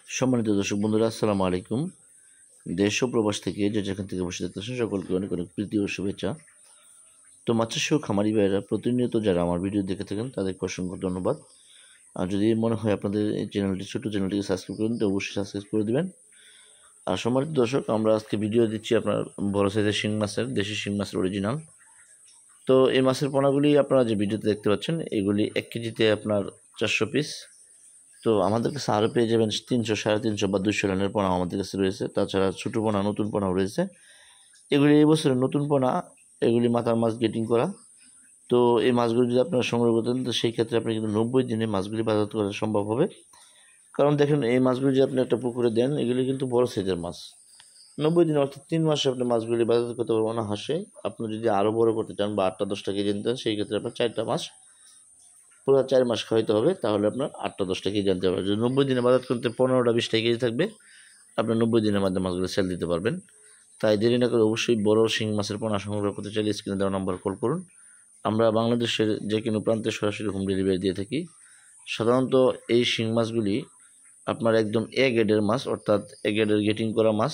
সম্মানিত দর্শক বন্ধুরা, আসসালামু আলাইকুম। দেশ ও প্রবাস থেকে যে যেখান থেকে বসে দেখতেছেন সকলকে অনেক অনেক প্রীতি ও শুভেচ্ছা। তো মাছের খামারি ভাইয়েরা প্রতিনিয়ত যারা আমার ভিডিও দেখে থাকেন তাদেরকে অসংখ্য ধন্যবাদ। আর যদি মনে হয় আপনাদের এই চ্যানেলটি ছোট্ট চ্যানেলটিকে সাবস্ক্রাইব করুন, তো অবশ্যই সাবস্ক্রাইব করে দেবেন। আর সম্মানিত দর্শক, আমরা আজকে ভিডিও দিচ্ছি আপনার বড় সাইজের শিং মাছের, দেশি শিং মাছের অরিজিনাল। তো এই মাছের পোনাগুলি আপনারা যে ভিডিওতে দেখতে পাচ্ছেন এগুলি 1 কেজিতে আপনার 400 পিস। তো আমাদের কাছে আরও পেয়ে যাবেন 300, 350 বা 200 রানের পোনা আমাদের কাছে রয়েছে। তাছাড়া ছোটো পোনা, নতুন পোনাও রয়েছে। এগুলি এই বছরের নতুন পোনা, এগুলি মাথার মাছ গেটিং করা। তো এই মাছগুলি যদি আপনারা সংগ্রহ করতেন তো সেই ক্ষেত্রে আপনি কিন্তু 90 দিনে মাছগুলি বাজারজাত করা সম্ভব হবে। কারণ দেখেন, এই মাছগুলি যদি আপনি একটা পুকুরে দেন, এগুলি কিন্তু বড় সাইজের মাছ। 90 দিন অর্থাৎ 3 মাসে আপনি মাছগুলি বাজারজাত করতে পারবেন না হাসে। আপনি যদি আরও বড় করতে চান বা 8টা-10টা কেজি নিতে চান, সেই ক্ষেত্রে আপনার 4টা মাস, পুরো 4 মাস খাওয়াইতে হবে। তাহলে আপনার 8টা-10টা কেজি জানতে পারবেন। যদি 90 দিনে বাজার করতে 15টা-20টা কেজি থাকবে, আপনার 90 দিনের মধ্যে মাছগুলো সেল দিতে পারবেন। তাই দেরি না করে অবশ্যই বড় শিং মাছের পোনা সংগ্রহ করতে চাইলে স্ক্রিনে দেওয়া নাম্বার কল করুন। আমরা বাংলাদেশের যে কোনো প্রান্তে সরাসরি হোম ডেলিভারি দিয়ে থাকি। সাধারণত এই শিং মাছগুলি আপনার একদম এ গ্রেডের মাছ, অর্থাৎ এ গ্রেডের গেটিং করা মাছ,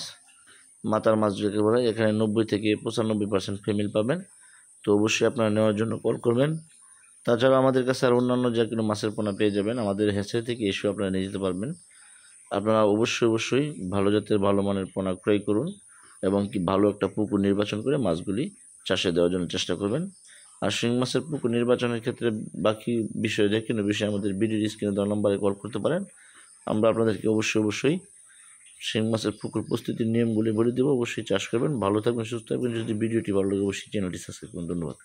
মাথার মাছ যেকে বলে। এখানে 90 থেকে 95% ফিমেল পাবেন। তো অবশ্যই আপনারা নেওয়ার জন্য কল করবেন। তাছাড়া আমাদের কাছে আর অন্যান্য যে কোনো মাছের পোনা পেয়ে যাবেন। আমাদের হ্যাচারি থেকে এসেও আপনারা নিয়ে যেতে পারবেন। আপনারা অবশ্যই ভালো জাতের, ভালো মানের পোনা ক্রয় করুন এবং কি ভালো একটা পুকুর নির্বাচন করে মাছগুলি চাষে দেওয়ার জন্য চেষ্টা করবেন। আর শিং মাছের পুকুর নির্বাচনের ক্ষেত্রে বাকি বিষয়ে যে কোনো বিষয়ে আমাদের ভিডিওর স্ক্রিনে দেওয়া নম্বরে কল করতে পারেন। আমরা আপনাদেরকে অবশ্যই শিং মাছের পুকুর প্রস্তুতির নিয়মগুলি বলে দেবো। অবশ্যই চাষ করবেন, ভালো থাকবেন, সুস্থ থাকবেন। যদি ভিডিওটি ভালো লাগে অবশ্যই চ্যানেলটি সাবস্ক্রাইব করুন। ধন্যবাদ।